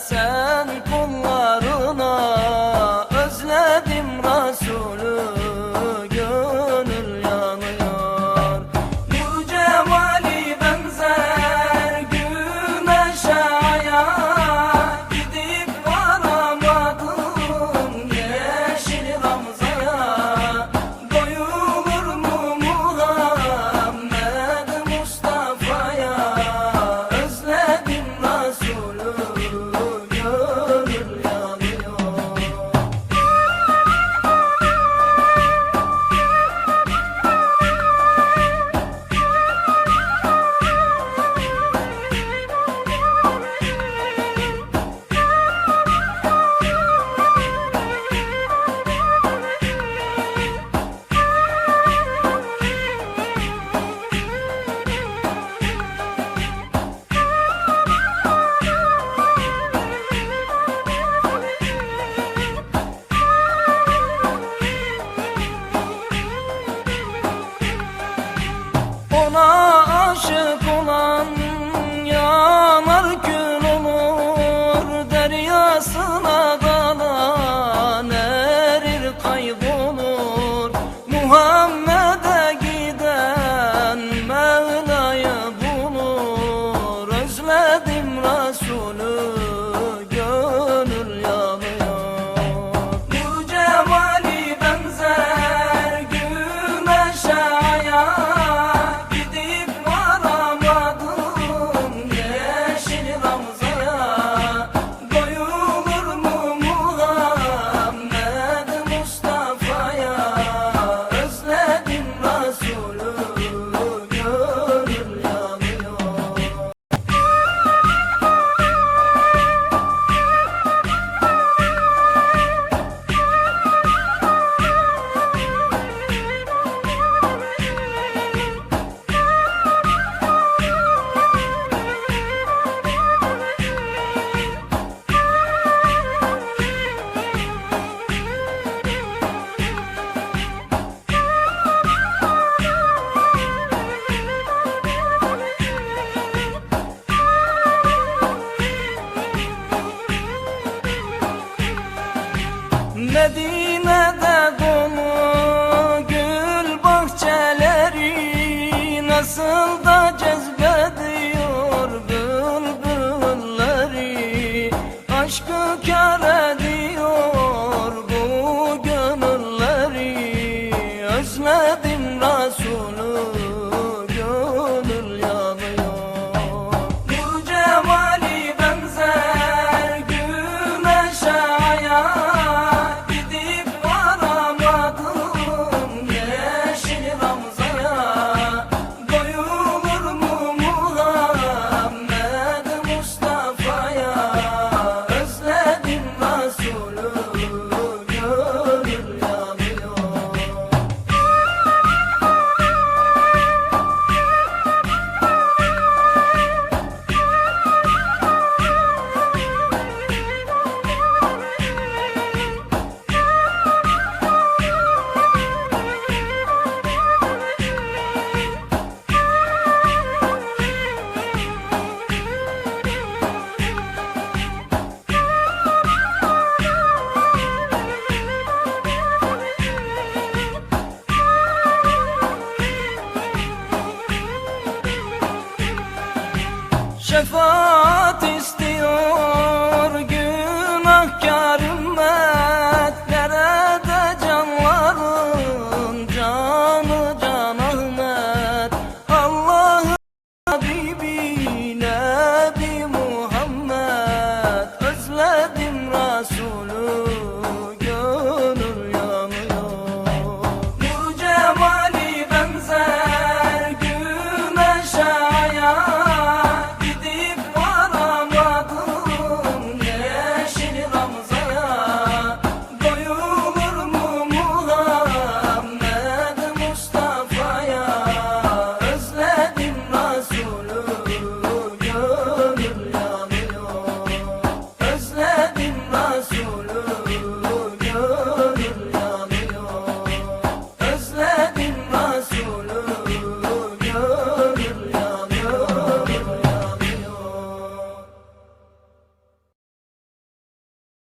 Sen kullarına özledim Resulü, gönül yanıyor. Bu cemali benzer güneşe aya, gidip varamadım yeşil Ramza'ya. Doyulur mu Muhammed Mustafa'ya, özledim Resulü. Ona aşık olan yanar kül olur, deryasına dalan erir kaybolur. Muhammed'e giden Mevla'yı bulur, özledim Resulü, gönül yanıyor. Bu cemali benzer güneşe aya, Medine'de dolu gül bahçeleri, nasıl da cezbediyor bülbülleri. Aşkı kâr ediyor bu gönülleri, özledim Resulü, gönül yanıyor. Bu cemali benzer güneşe aya, şefaat istiyor.